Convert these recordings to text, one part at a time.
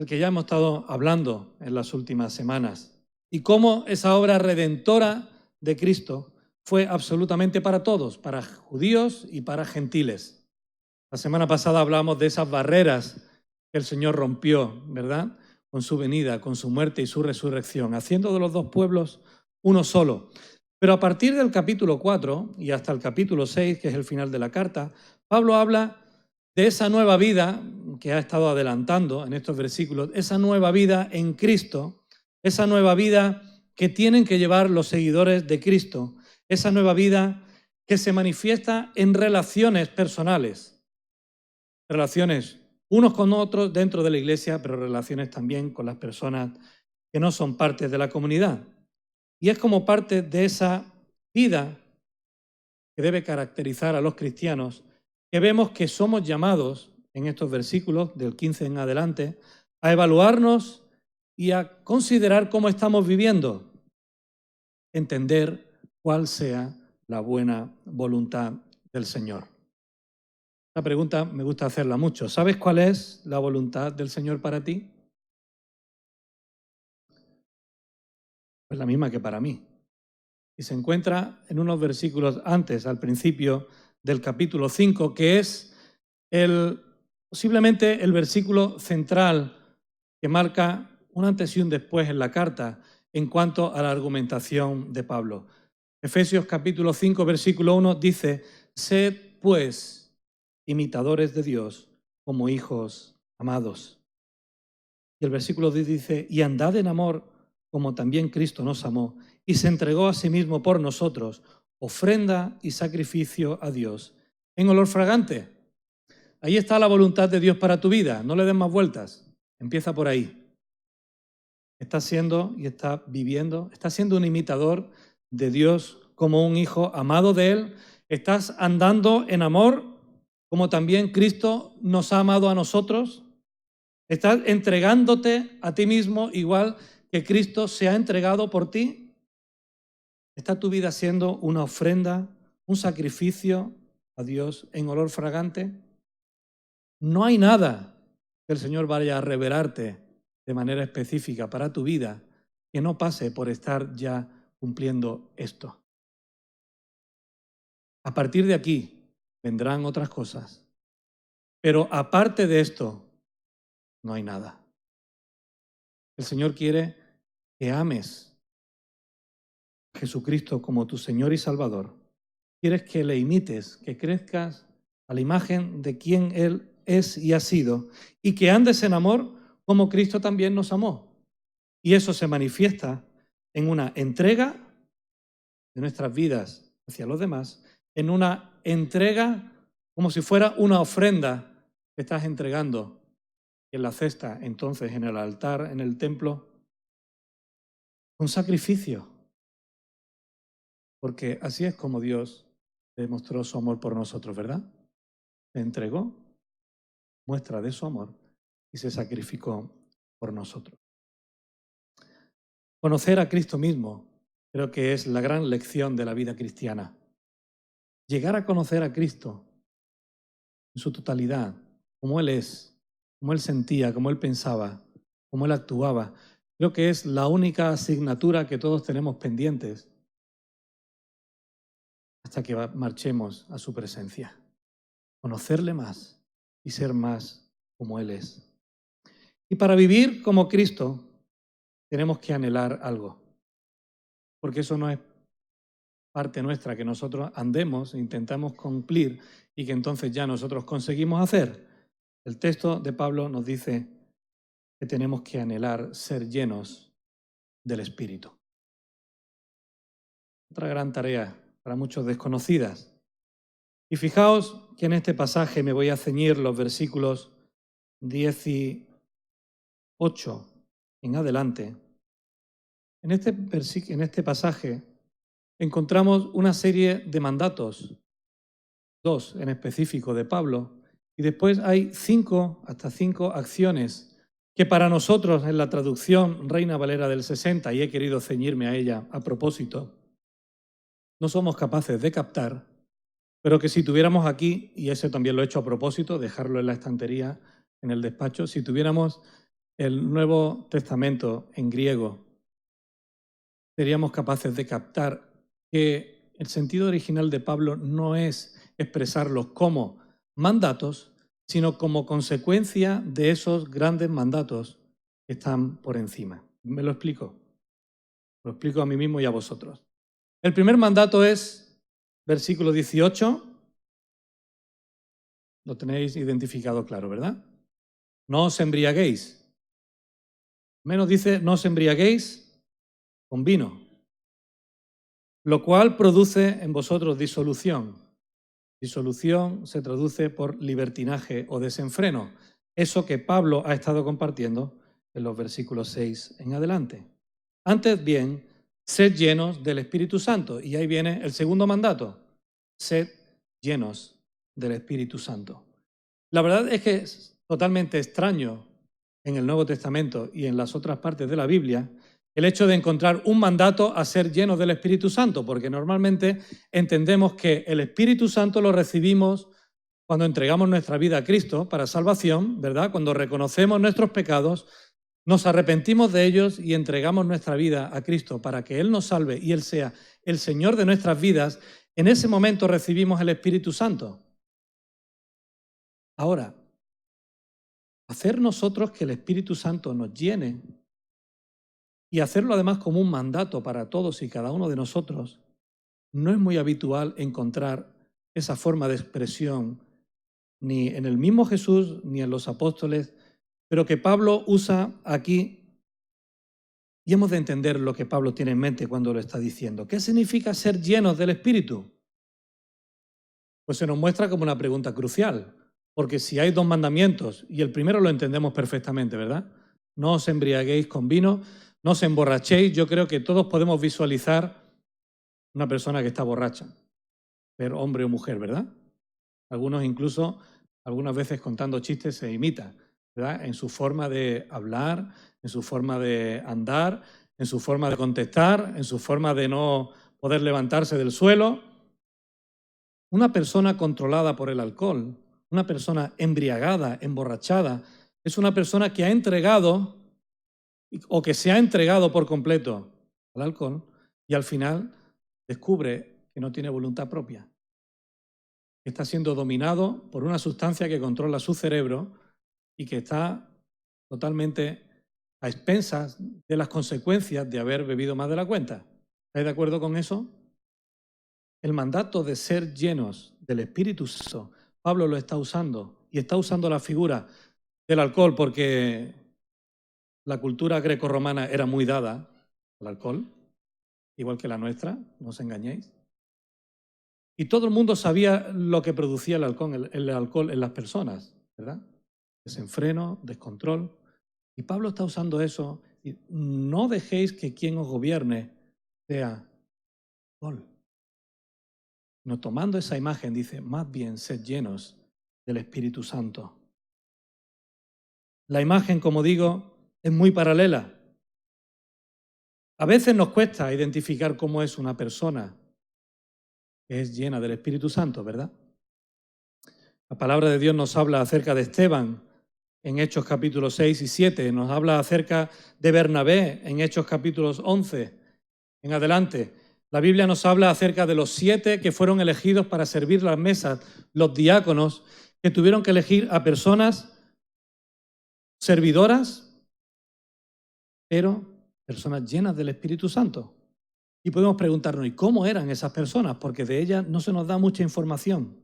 del que ya hemos estado hablando en las últimas semanas, y cómo esa obra redentora de Cristo fue absolutamente para todos, para judíos y para gentiles. La semana pasada hablamos de esas barreras que el Señor rompió, ¿verdad?, con su venida, con su muerte y su resurrección, haciendo de los dos pueblos uno solo. Pero a partir del capítulo 4 y hasta el capítulo 6, que es el final de la carta, Pablo habla de esa nueva vida que ha estado adelantando en estos versículos, esa nueva vida en Cristo, esa nueva vida que tienen que llevar los seguidores de Cristo, esa nueva vida que se manifiesta en relaciones personales, relaciones unos con otros dentro de la iglesia, pero relaciones también con las personas que no son parte de la comunidad. Y es como parte de esa vida que debe caracterizar a los cristianos, que vemos que somos llamados en estos versículos del 15 en adelante a evaluarnos y a considerar cómo estamos viviendo, entender cuál sea la buena voluntad del Señor. Esta pregunta me gusta hacerla mucho. ¿Sabes cuál es la voluntad del Señor para ti? Pues la misma que para mí. Y se encuentra en unos versículos antes, al principio del capítulo 5, que es posiblemente el versículo central que marca un antes y un después en la carta en cuanto a la argumentación de Pablo. Efesios capítulo 5, versículo 1 dice: «Sed, pues, imitadores de Dios como hijos amados». Y el versículo 10 dice: «Y andad en amor como también Cristo nos amó y se entregó a sí mismo por nosotros, ofrenda y sacrificio a Dios en olor fragante». Ahí está la voluntad de Dios para tu vida. No le des más vueltas. Empieza por ahí. Estás siendo y estás viviendo, estás siendo un imitador de Dios como un hijo amado de Él. Estás andando en amor como también Cristo nos ha amado a nosotros. Estás entregándote a ti mismo igual que Cristo se ha entregado por ti. ¿Está tu vida siendo una ofrenda, un sacrificio a Dios en olor fragante? No hay nada que el Señor vaya a revelarte de manera específica para tu vida que no pase por estar ya cumpliendo esto. A partir de aquí vendrán otras cosas, pero aparte de esto no hay nada. El Señor quiere que ames a Jesucristo como tu Señor y Salvador. Quieres que le imites, que crezcas a la imagen de quien Él es y ha sido, y que andes en amor como Cristo también nos amó. Y eso se manifiesta en una entrega de nuestras vidas hacia los demás, en una entrega como si fuera una ofrenda que estás entregando en la cesta, entonces en el altar, en el templo, un sacrificio, porque así es como Dios demostró su amor por nosotros, ¿verdad? Se entregó, muestra de su amor, y se sacrificó por nosotros. Conocer a Cristo mismo creo que es la gran lección de la vida cristiana. Llegar a conocer a Cristo en su totalidad, como Él es, como Él sentía, como Él pensaba, como Él actuaba, creo que es la única asignatura que todos tenemos pendientes hasta que marchemos a su presencia. Conocerle más y ser más como Él es. Y para vivir como Cristo tenemos que anhelar algo, porque eso no es parte nuestra que nosotros andemos e intentamos cumplir y que entonces ya nosotros conseguimos hacer. El texto de Pablo nos dice que tenemos que anhelar ser llenos del Espíritu. Otra gran tarea para muchos desconocidas. Y fijaos que en este pasaje me voy a ceñir los versículos 18 en adelante. En este pasaje encontramos una serie de mandatos, dos en específico de Pablo, y después hay hasta cinco acciones que para nosotros en la traducción Reina Valera del 60, y he querido ceñirme a ella a propósito, no somos capaces de captar, pero que si tuviéramos aquí, y ese también lo he hecho a propósito, dejarlo en la estantería, en el despacho, si tuviéramos el Nuevo Testamento en griego, seríamos capaces de captar que el sentido original de Pablo no es expresarlos como mandatos, sino como consecuencia de esos grandes mandatos que están por encima. ¿Me lo explico? Lo explico a mí mismo y a vosotros. El primer mandato es, versículo 18, lo tenéis identificado claro, ¿verdad? No os embriaguéis. Menos dice, no os embriaguéis con vino, lo cual produce en vosotros disolución. Disolución se traduce por libertinaje o desenfreno. Eso que Pablo ha estado compartiendo en los versículos 6 en adelante. Antes bien, sed llenos del Espíritu Santo. Y ahí viene el segundo mandato. Sed llenos del Espíritu Santo. La verdad es que es totalmente extraño en el Nuevo Testamento y en las otras partes de la Biblia el hecho de encontrar un mandato a ser llenos del Espíritu Santo, porque normalmente entendemos que el Espíritu Santo lo recibimos cuando entregamos nuestra vida a Cristo para salvación, ¿verdad? Cuando reconocemos nuestros pecados, nos arrepentimos de ellos y entregamos nuestra vida a Cristo para que Él nos salve y Él sea el Señor de nuestras vidas, en ese momento recibimos el Espíritu Santo. Ahora, hacer nosotros que el Espíritu Santo nos llene y hacerlo además como un mandato para todos y cada uno de nosotros, no es muy habitual encontrar esa forma de expresión ni en el mismo Jesús ni en los apóstoles, pero que Pablo usa aquí y hemos de entender lo que Pablo tiene en mente cuando lo está diciendo. ¿Qué significa ser llenos del Espíritu? Pues se nos muestra como una pregunta crucial, porque si hay dos mandamientos, y el primero lo entendemos perfectamente, ¿verdad? No os embriaguéis con vino, no os emborrachéis. Yo creo que todos podemos visualizar una persona que está borracha, pero hombre o mujer, ¿verdad? Algunos incluso, algunas veces contando chistes se imita, ¿verdad? En su forma de hablar, en su forma de andar, en su forma de contestar, en su forma de no poder levantarse del suelo. Una persona controlada por el alcohol, una persona embriagada, emborrachada, es una persona que ha entregado o que se ha entregado por completo al alcohol y al final descubre que no tiene voluntad propia. Está siendo dominado por una sustancia que controla su cerebro y que está totalmente a expensas de las consecuencias de haber bebido más de la cuenta. ¿Estáis de acuerdo con eso? El mandato de ser llenos del Espíritu Santo, Pablo lo está usando y está usando la figura del alcohol porque la cultura grecorromana era muy dada al alcohol, igual que la nuestra, no os engañéis. Y todo el mundo sabía lo que producía el alcohol en las personas, ¿verdad? Desenfreno, descontrol. Y Pablo está usando eso. Y no dejéis que quien os gobierne sea alcohol. No, tomando esa imagen, dice, más bien sed llenos del Espíritu Santo. La imagen, como digo, es muy paralela. A veces nos cuesta identificar cómo es una persona que es llena del Espíritu Santo, ¿verdad? La palabra de Dios nos habla acerca de Esteban en Hechos capítulos 6 y 7, nos habla acerca de Bernabé en Hechos capítulos 11 en adelante. La Biblia nos habla acerca de los 7 que fueron elegidos para servir las mesas, los diáconos, que tuvieron que elegir a personas servidoras, pero personas llenas del Espíritu Santo. Y podemos preguntarnos, ¿y cómo eran esas personas? Porque de ellas no se nos da mucha información.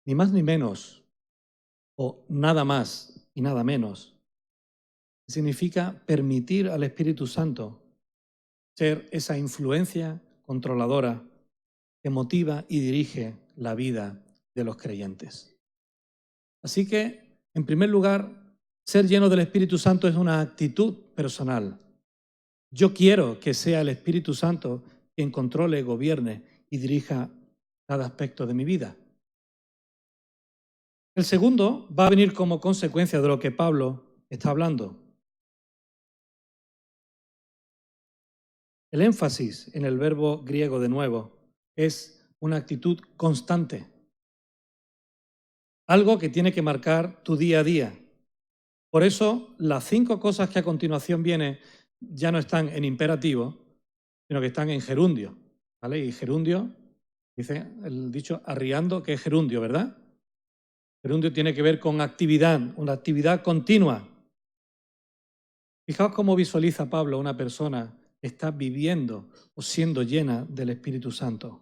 Ni más ni menos, o nada más y nada menos. Significa permitir al Espíritu Santo ser esa influencia controladora que motiva y dirige la vida de los creyentes. Así que, en primer lugar, ser lleno del Espíritu Santo es una actitud personal. Yo quiero que sea el Espíritu Santo quien controle, gobierne y dirija cada aspecto de mi vida. El segundo va a venir como consecuencia de lo que Pablo está hablando. El énfasis en el verbo griego de nuevo es una actitud constante, algo que tiene que marcar tu día a día. Por eso, las 5 cosas que a continuación vienen ya no están en imperativo, sino que están en gerundio, ¿vale? Y gerundio, dice el dicho arriando, que es gerundio, ¿verdad? Gerundio tiene que ver con actividad, una actividad continua. Fijaos cómo visualiza Pablo a una persona que está viviendo o siendo llena del Espíritu Santo.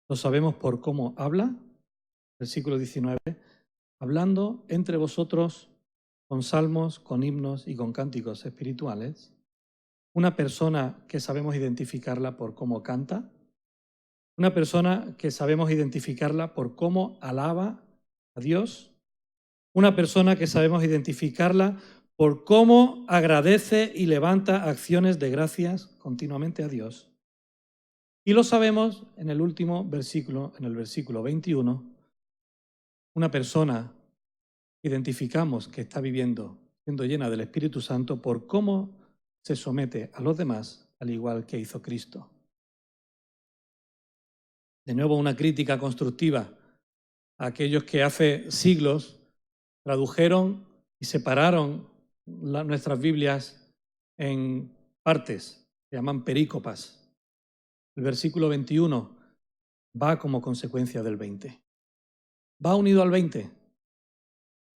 Lo sabemos por cómo habla, versículo 19, hablando entre vosotros con salmos, con himnos y con cánticos espirituales. Una persona que sabemos identificarla por cómo canta. Una persona que sabemos identificarla por cómo alaba a Dios. Una persona que sabemos identificarla por cómo agradece y levanta acciones de gracias continuamente a Dios. Y lo sabemos en el último versículo, en el versículo 21, una persona que identificamos que está viviendo, siendo llena del Espíritu Santo, por cómo se somete a los demás, al igual que hizo Cristo. De nuevo, una crítica constructiva a aquellos que hace siglos tradujeron y separaron nuestras Biblias en partes, se llaman perícopas. El versículo 21 va como consecuencia del 20. Va unido al 20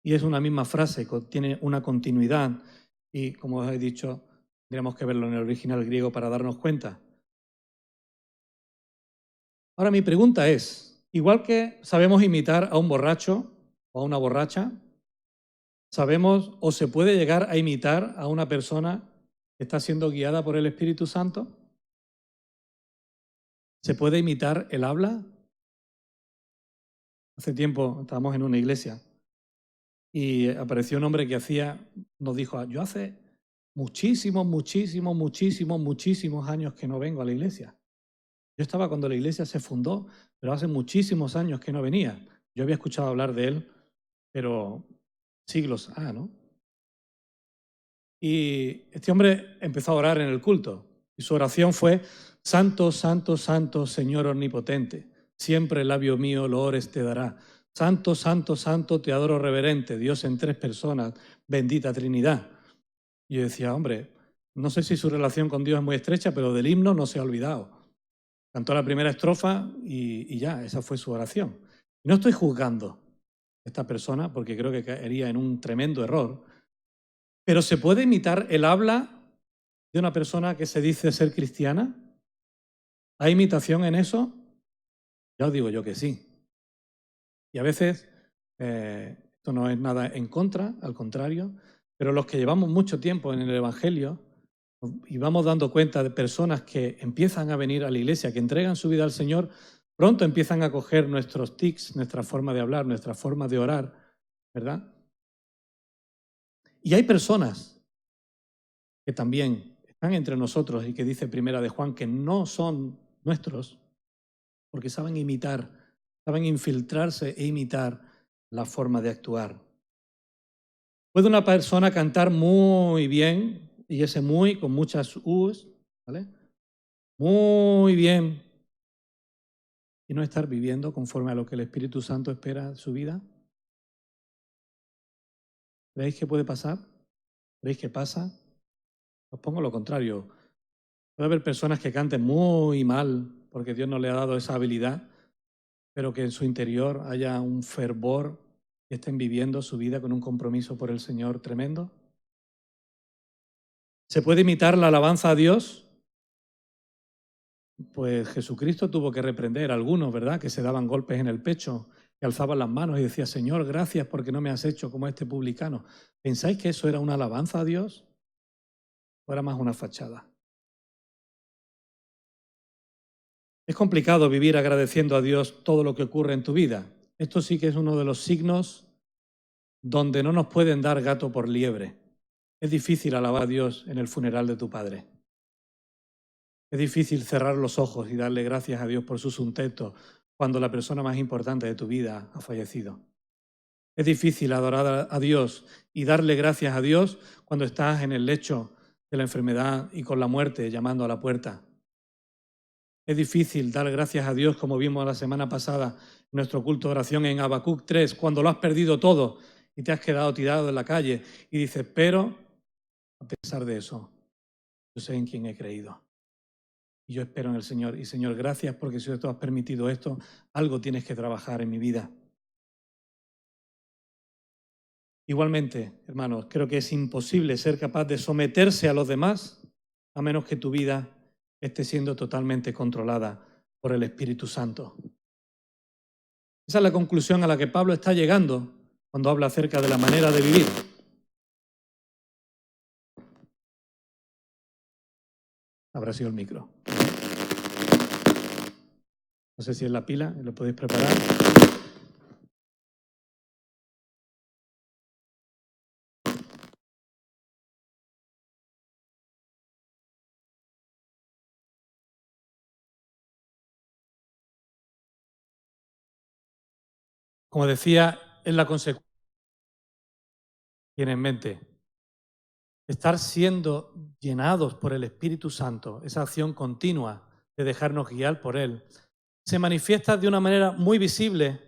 y es una misma frase, tiene una continuidad y, como os he dicho, tendríamos que verlo en el original griego para darnos cuenta. Ahora mi pregunta es, igual que sabemos imitar a un borracho o a una borracha, ¿sabemos o se puede llegar a imitar a una persona que está siendo guiada por el Espíritu Santo? ¿Se puede imitar el habla? Hace tiempo estábamos en una iglesia y apareció un hombre que nos dijo, yo hace muchísimos años que no vengo a la iglesia. Yo estaba cuando la iglesia se fundó, pero hace muchísimos años que no venía. Yo había escuchado hablar de él, pero siglos, ¿no? Y este hombre empezó a orar en el culto y su oración fue, Santo, santo, santo, Señor omnipotente, siempre el labio mío loores te dará. Santo, santo, santo, te adoro reverente, Dios en 3 personas, bendita Trinidad. Y yo decía, hombre, no sé si su relación con Dios es muy estrecha, pero del himno no se ha olvidado. Cantó la primera estrofa y ya, esa fue su oración. Y no estoy juzgando a esta persona porque creo que caería en un tremendo error, pero ¿se puede imitar el habla de una persona que se dice ser cristiana? ¿Hay imitación en eso? Ya os digo yo que sí. Y a veces esto no es nada en contra, al contrario, pero los que llevamos mucho tiempo en el Evangelio y vamos dando cuenta de personas que empiezan a venir a la iglesia, que entregan su vida al Señor, pronto empiezan a coger nuestros tics, nuestra forma de hablar, nuestra forma de orar, ¿verdad? Y hay personas que también están entre nosotros y que dice Primera de Juan que no son nuestros, porque saben imitar, saben infiltrarse e imitar la forma de actuar. Puede una persona cantar muy bien, y ese muy con muchas u's, ¿vale? Muy bien, y no estar viviendo conforme a lo que el Espíritu Santo espera de su vida. ¿Veis qué puede pasar? ¿Veis qué pasa? Os pongo lo contrario. Puede haber personas que canten muy mal porque Dios no le ha dado esa habilidad, pero que en su interior haya un fervor y estén viviendo su vida con un compromiso por el Señor tremendo. ¿Se puede imitar la alabanza a Dios? Pues Jesucristo tuvo que reprender a algunos, ¿verdad?, que se daban golpes en el pecho, que alzaban las manos y decía, Señor, gracias porque no me has hecho como este publicano. ¿Pensáis que eso era una alabanza a Dios? ¿O era más una fachada? Es complicado vivir agradeciendo a Dios todo lo que ocurre en tu vida. Esto sí que es uno de los signos donde no nos pueden dar gato por liebre. Es difícil alabar a Dios en el funeral de tu padre. Es difícil cerrar los ojos y darle gracias a Dios por su sustento cuando la persona más importante de tu vida ha fallecido. Es difícil adorar a Dios y darle gracias a Dios cuando estás en el lecho de la enfermedad y con la muerte llamando a la puerta. Es difícil dar gracias a Dios, como vimos la semana pasada en nuestro culto de oración en Habacuc 3, cuando lo has perdido todo y te has quedado tirado en la calle y dices, pero a pesar de eso, yo sé en quién he creído. Y yo espero en el Señor. Y Señor, gracias porque si tú has permitido esto, algo tienes que trabajar en mi vida. Igualmente, hermanos, creo que es imposible ser capaz de someterse a los demás a menos que tu vida esté siendo totalmente controlada por el Espíritu Santo. Esa es la conclusión a la que Pablo está llegando cuando habla acerca de la manera de vivir. Habrá sido el micro. No sé si es la pila, lo podéis preparar. Como decía, es la consecuencia. Tiene en mente estar siendo llenados por el Espíritu Santo, esa acción continua de dejarnos guiar por Él, se manifiesta de una manera muy visible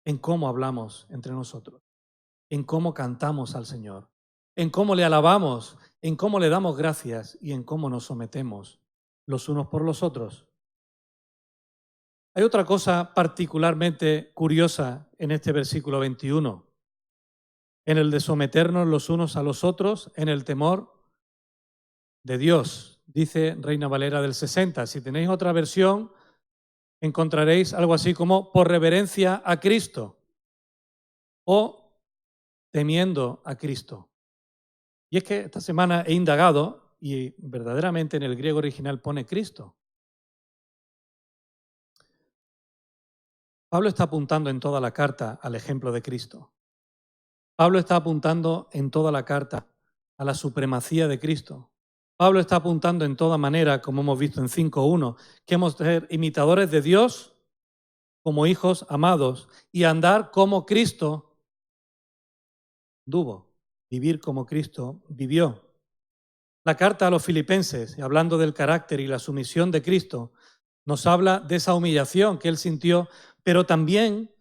en cómo hablamos entre nosotros, en cómo cantamos al Señor, en cómo le alabamos, en cómo le damos gracias y en cómo nos sometemos los unos por los otros. Hay otra cosa particularmente curiosa en este versículo 21, en el de someternos los unos a los otros en el temor de Dios, dice Reina Valera del 60. Si tenéis otra versión, encontraréis algo así como por reverencia a Cristo o temiendo a Cristo. Y es que esta semana he indagado y verdaderamente en el griego original pone Cristo. Pablo está apuntando en toda la carta al ejemplo de Cristo. Pablo está apuntando en toda la carta a la supremacía de Cristo. Pablo está apuntando en toda manera, como hemos visto en 5.1, que hemos de ser imitadores de Dios como hijos amados y andar como Cristo anduvo, vivir como Cristo vivió. La carta a los filipenses, hablando del carácter y la sumisión de Cristo, nos habla de esa humillación que él sintió, pero también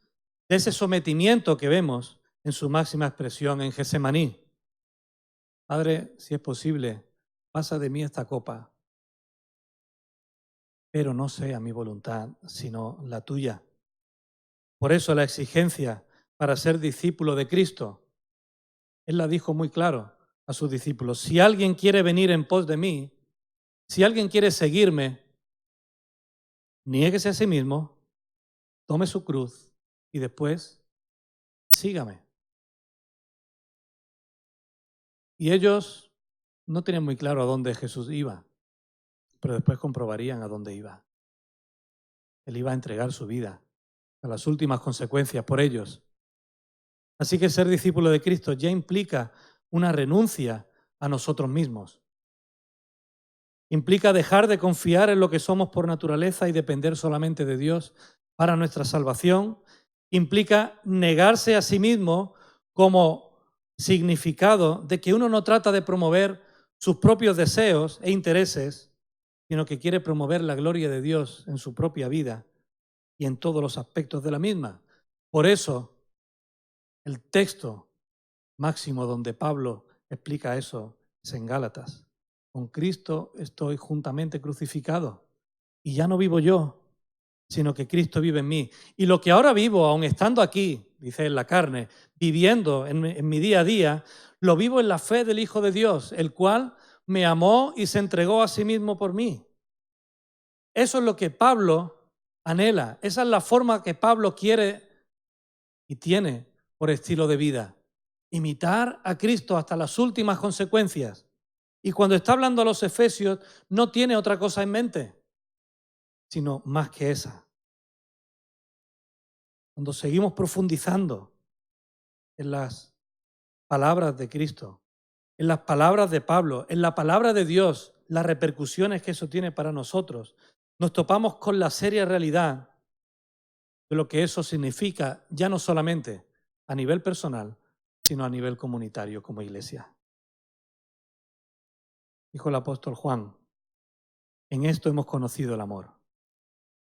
de ese sometimiento que vemos en su máxima expresión en Getsemaní. Padre, si es posible, pasa de mí esta copa, pero no sea mi voluntad, sino la tuya. Por eso la exigencia para ser discípulo de Cristo, él la dijo muy claro a sus discípulos: si alguien quiere venir en pos de mí, si alguien quiere seguirme, niéguese a sí mismo, tome su cruz y después sígame. Y ellos no tenían muy claro a dónde Jesús iba, pero después comprobarían a dónde iba. Él iba a entregar su vida a las últimas consecuencias por ellos. Así que ser discípulo de Cristo ya implica una renuncia a nosotros mismos. Implica dejar de confiar en lo que somos por naturaleza y depender solamente de Dios para nuestra salvación. Implica negarse a sí mismo como significado de que uno no trata de promover sus propios deseos e intereses, sino que quiere promover la gloria de Dios en su propia vida y en todos los aspectos de la misma. Por eso, el texto máximo donde Pablo explica eso es en Gálatas. Con Cristo estoy juntamente crucificado y ya no vivo yo, sino que Cristo vive en mí. Y lo que ahora vivo, aun estando aquí, dice en la carne, viviendo en mi día a día, lo vivo en la fe del Hijo de Dios, el cual me amó y se entregó a sí mismo por mí. Eso es lo que Pablo anhela. Esa es la forma que Pablo quiere y tiene por estilo de vida. Imitar a Cristo hasta las últimas consecuencias. Y cuando está hablando a los efesios, no tiene otra cosa en mente, sino más que esa. Cuando seguimos profundizando en las palabras de Cristo, en las palabras de Pablo, en la palabra de Dios, las repercusiones que eso tiene para nosotros, nos topamos con la seria realidad de lo que eso significa, ya no solamente a nivel personal, sino a nivel comunitario como iglesia. Dijo el apóstol Juan: en esto hemos conocido el amor,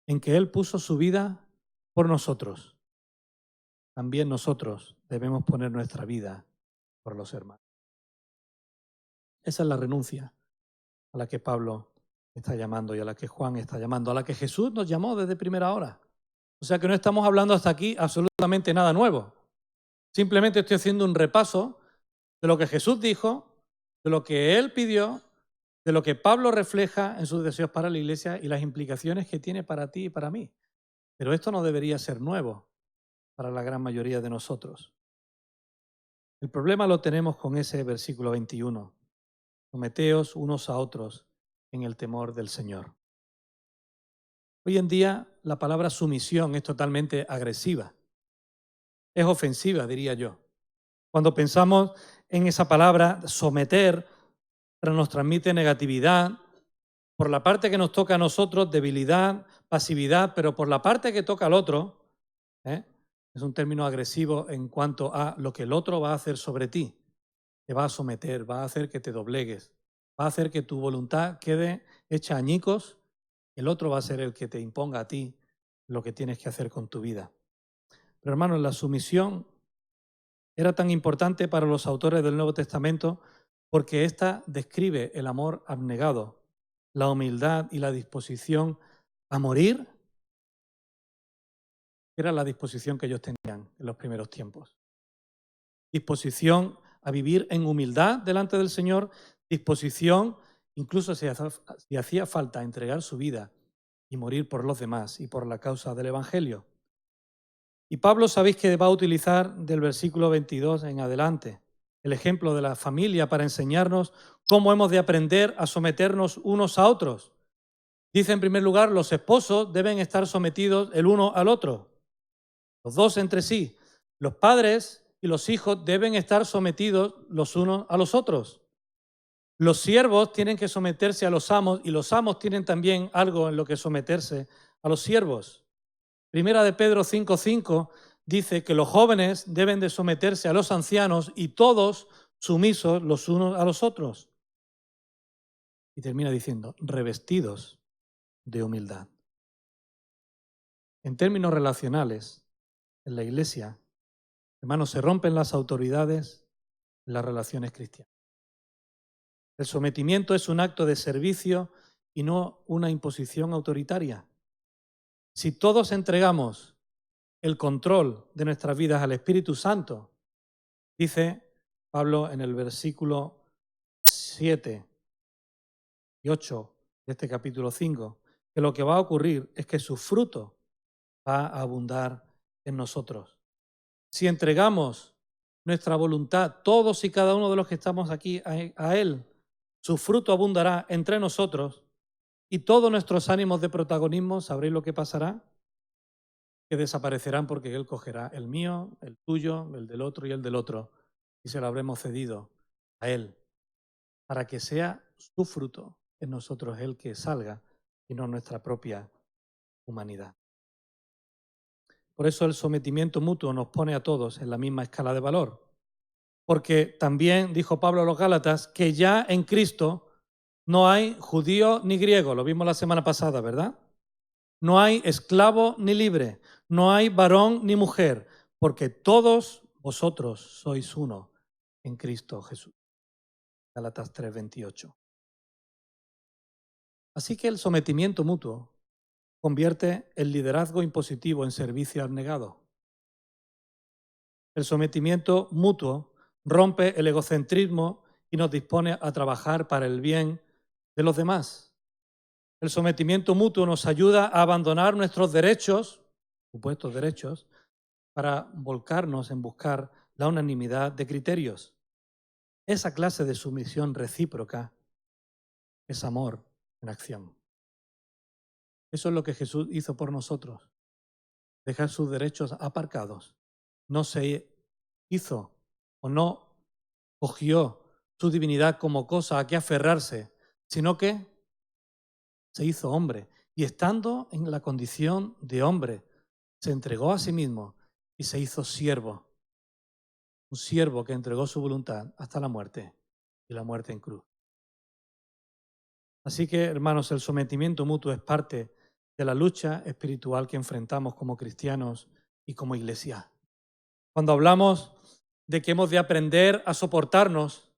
en que Él puso su vida por nosotros. también nosotros debemos poner nuestra vida por los hermanos. Esa es la renuncia a la que Pablo está llamando y a la que Juan está llamando, a la que Jesús nos llamó desde primera hora. O sea que no estamos hablando hasta aquí absolutamente nada nuevo. Simplemente estoy haciendo un repaso de lo que Jesús dijo, de lo que Él pidió, de lo que Pablo refleja en sus deseos para la Iglesia y las implicaciones que tiene para ti y para mí. Pero esto no debería ser nuevo para la gran mayoría de nosotros. El problema lo tenemos con ese versículo 21. Someteos unos a otros en el temor del Señor. Hoy en día la palabra sumisión es totalmente agresiva. Es ofensiva, diría yo. Cuando pensamos en esa palabra someter, nos transmite negatividad. Por la parte que nos toca a nosotros, debilidad, pasividad, pero por la parte que toca al otro, es un término agresivo en cuanto a lo que el otro va a hacer sobre ti. Te va a someter, va a hacer que te doblegues, va a hacer que tu voluntad quede hecha añicos. El otro va a ser el que te imponga a ti lo que tienes que hacer con tu vida. Pero hermanos, la sumisión era tan importante para los autores del Nuevo Testamento porque ésta describe el amor abnegado, la humildad y la disposición a morir. Era la disposición que ellos tenían en los primeros tiempos. Disposición a vivir en humildad delante del Señor, disposición, incluso si hacía falta, a entregar su vida y morir por los demás y por la causa del Evangelio. Y Pablo, sabéis que va a utilizar del versículo 22 en adelante el ejemplo de la familia para enseñarnos cómo hemos de aprender a someternos unos a otros. Dice en primer lugar, los esposos deben estar sometidos el uno al otro, los dos entre sí. Los padres y los hijos deben estar sometidos los unos a los otros. Los siervos tienen que someterse a los amos y los amos tienen también algo en lo que someterse a los siervos. Primera de Pedro 5:5 dice que los jóvenes deben de someterse a los ancianos y todos sumisos los unos a los otros. Y termina diciendo, revestidos de humildad. En términos relacionales, en la Iglesia, hermanos, se rompen las autoridades en las relaciones cristianas. El sometimiento es un acto de servicio y no una imposición autoritaria. Si todos entregamos el control de nuestras vidas al Espíritu Santo, dice Pablo en el versículo 7 y 8 de este capítulo 5, que lo que va a ocurrir es que su fruto va a abundar en nosotros. Si entregamos nuestra voluntad, todos y cada uno de los que estamos aquí, a Él, su fruto abundará entre nosotros y todos nuestros ánimos de protagonismo, ¿sabréis lo que pasará? Que desaparecerán porque Él cogerá el mío, el tuyo, el del otro y el del otro y se lo habremos cedido a Él para que sea su fruto en nosotros el que salga y no nuestra propia humanidad. Por eso el sometimiento mutuo nos pone a todos en la misma escala de valor. Porque también dijo Pablo a los Gálatas que ya en Cristo no hay judío ni griego, lo vimos la semana pasada, ¿verdad? No hay esclavo ni libre, no hay varón ni mujer, porque todos vosotros sois uno en Cristo Jesús. Gálatas 3:28. Así que el sometimiento mutuo convierte el liderazgo impositivo en servicio abnegado. El sometimiento mutuo rompe el egocentrismo y nos dispone a trabajar para el bien de los demás. El sometimiento mutuo nos ayuda a abandonar nuestros derechos, supuestos derechos, para volcarnos en buscar la unanimidad de criterios. Esa clase de sumisión recíproca es amor en acción. Eso es lo que Jesús hizo por nosotros. Dejar sus derechos aparcados. No se hizo o no cogió su divinidad como cosa a que aferrarse, sino que se hizo hombre y estando en la condición de hombre, se entregó a sí mismo y se hizo siervo. Un siervo que entregó su voluntad hasta la muerte y la muerte en cruz. Así que, hermanos, el sometimiento mutuo es parte de la lucha espiritual que enfrentamos como cristianos y como iglesia. Cuando hablamos de que hemos de aprender a soportarnos,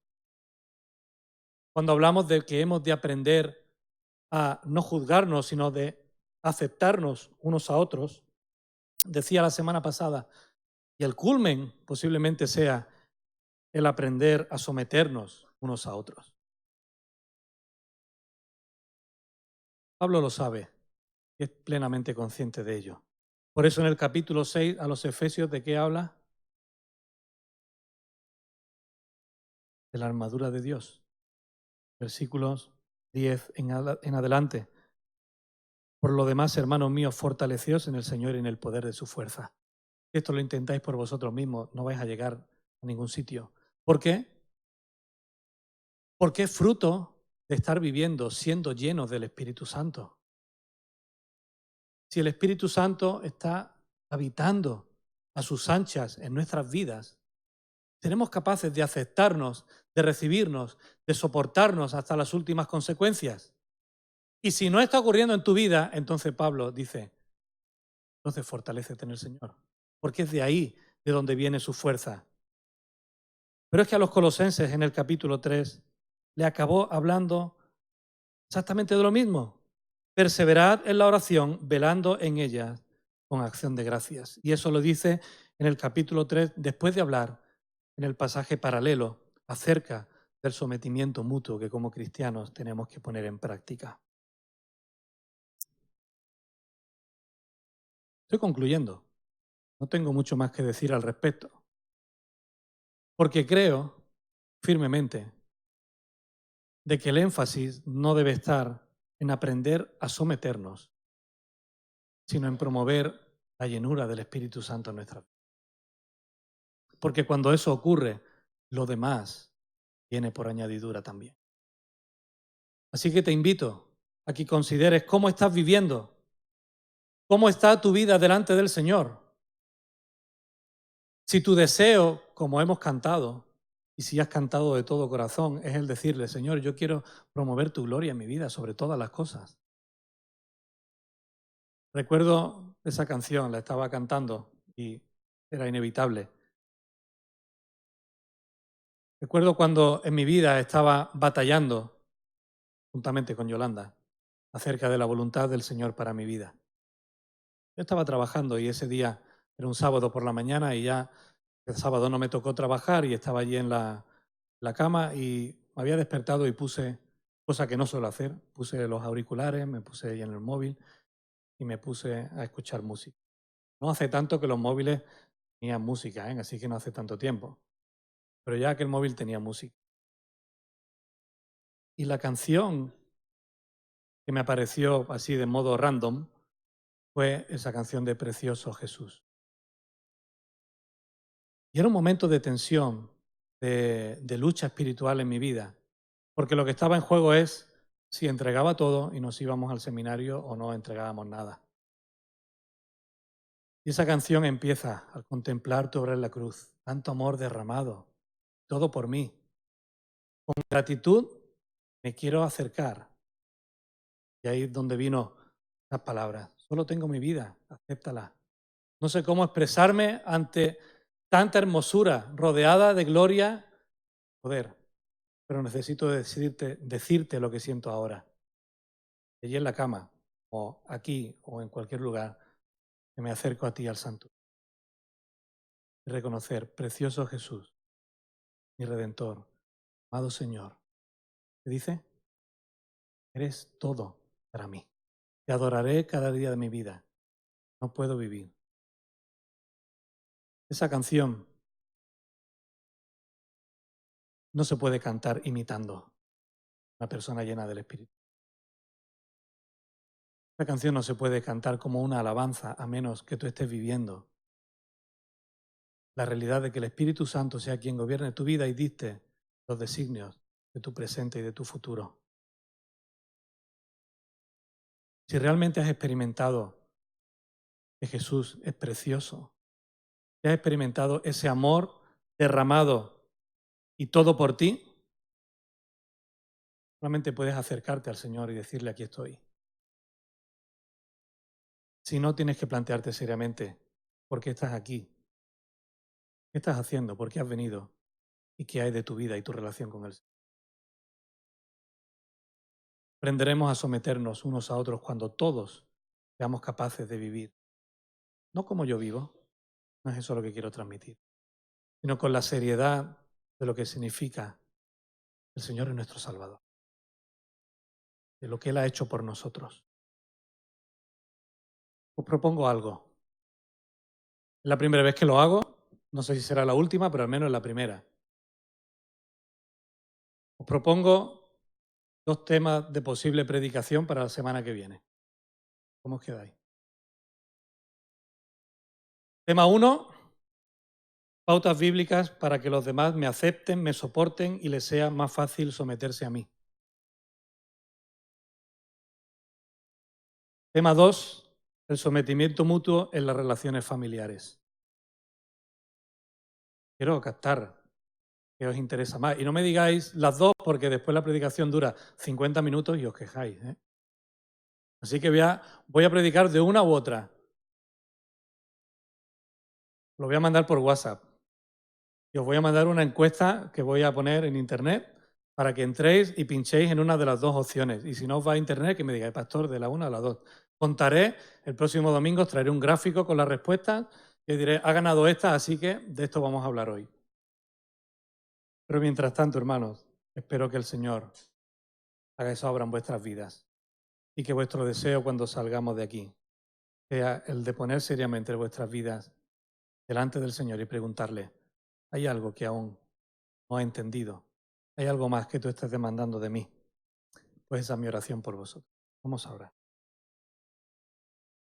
cuando hablamos de que hemos de aprender a no juzgarnos, sino de aceptarnos unos a otros, decía la semana pasada, y el culmen posiblemente sea el aprender a someternos unos a otros. Pablo lo sabe y es plenamente consciente de ello. Por eso en el capítulo 6 a los Efesios, ¿de qué habla? De la armadura de Dios. Versículos 10 en adelante. Por lo demás, hermanos míos, fortaleceos en el Señor y en el poder de su fuerza. Si esto lo intentáis por vosotros mismos, no vais a llegar a ningún sitio. ¿Por qué? Porque es fruto de estar viviendo, siendo llenos del Espíritu Santo. Si el Espíritu Santo está habitando a sus anchas en nuestras vidas, seremos capaces de aceptarnos, de recibirnos, de soportarnos hasta las últimas consecuencias. Y si no está ocurriendo en tu vida, entonces Pablo dice, entonces fortalécete en el Señor, porque es de ahí de donde viene su fuerza. Pero es que a los colosenses en el capítulo 3 le acabó hablando exactamente de lo mismo. Perseverad en la oración, velando en ella con acción de gracias. Y eso lo dice en el capítulo 3, después de hablar en el pasaje paralelo acerca del sometimiento mutuo que como cristianos tenemos que poner en práctica. Estoy concluyendo. No tengo mucho más que decir al respecto. Porque creo firmemente de que el énfasis no debe estar en aprender a someternos, sino en promover la llenura del Espíritu Santo en nuestra vida. Porque cuando eso ocurre, lo demás viene por añadidura también. Así que te invito a que consideres cómo estás viviendo, cómo está tu vida delante del Señor. Si tu deseo, como hemos cantado, y si has cantado de todo corazón, es el decirle, Señor, yo quiero promover tu gloria en mi vida sobre todas las cosas. Recuerdo esa canción, la estaba cantando y era inevitable. Recuerdo cuando en mi vida estaba batallando, juntamente con Yolanda, acerca de la voluntad del Señor para mi vida. Yo estaba trabajando y ese día era un sábado por la mañana y ya el sábado no me tocó trabajar y estaba allí en la cama y me había despertado y puse, cosa que no suelo hacer, puse los auriculares, me puse ahí en el móvil y me puse a escuchar música. No hace tanto que los móviles tenían música, así que no hace tanto tiempo. Pero ya que el móvil tenía música. Y la canción que me apareció así de modo random fue esa canción de Precioso Jesús. Y era un momento de tensión, de lucha espiritual en mi vida, porque lo que estaba en juego es si entregaba todo y nos íbamos al seminario o no entregábamos nada. Y esa canción empieza al contemplar tu obra en la cruz, tanto amor derramado, todo por mí. Con gratitud me quiero acercar. Y ahí es donde vino las palabras. Solo tengo mi vida, acéptala. No sé cómo expresarme ante tanta hermosura, rodeada de gloria, poder. Pero necesito decirte lo que siento ahora. Allí en la cama, o aquí, o en cualquier lugar, que me acerco a ti, al santo. Y reconocer, precioso Jesús, mi Redentor, amado Señor. ¿Qué dice? Eres todo para mí. Te adoraré cada día de mi vida. No puedo vivir. Esa canción no se puede cantar imitando a una persona llena del Espíritu. Esa canción no se puede cantar como una alabanza a menos que tú estés viviendo la realidad de que el Espíritu Santo sea quien gobierne tu vida y dicte los designios de tu presente y de tu futuro. Si realmente has experimentado que Jesús es precioso, si has experimentado ese amor derramado y todo por ti, solamente puedes acercarte al Señor y decirle, aquí estoy. Si no, tienes que plantearte seriamente por qué estás aquí. ¿Qué estás haciendo? ¿Por qué has venido? ¿Y qué hay de tu vida y tu relación con Él? Aprenderemos a someternos unos a otros cuando todos seamos capaces de vivir, no como yo vivo, no es eso lo que quiero transmitir, sino con la seriedad de lo que significa el Señor es nuestro Salvador, de lo que Él ha hecho por nosotros. Os propongo algo. Es la primera vez que lo hago, no sé si será la última, pero al menos la primera. Os propongo 2 temas de posible predicación para la semana que viene. ¿Cómo os quedáis? Tema 1, pautas bíblicas para que los demás me acepten, me soporten y les sea más fácil someterse a mí. Tema 2, el sometimiento mutuo en las relaciones familiares. Quiero captar qué os interesa más. Y no me digáis las 2 porque después la predicación dura 50 minutos y os quejáis, ¿eh? Así que voy a predicar de una u otra. Lo voy a mandar por WhatsApp. Y os voy a mandar una encuesta que voy a poner en internet para que entréis y pinchéis en una de las 2 opciones. Y si no os va a internet, que me digáis, pastor, de la una a la 2. Contaré, el próximo domingo os traeré un gráfico con las respuestas y diré, ha ganado esta, así que de esto vamos a hablar hoy. Pero mientras tanto, hermanos, espero que el Señor haga esa obra en vuestras vidas y que vuestro deseo cuando salgamos de aquí sea el de poner seriamente vuestras vidas delante del Señor y preguntarle, ¿hay algo que aún no he entendido? ¿Hay algo más que tú estés demandando de mí? Pues esa es mi oración por vosotros. Vamos ahora.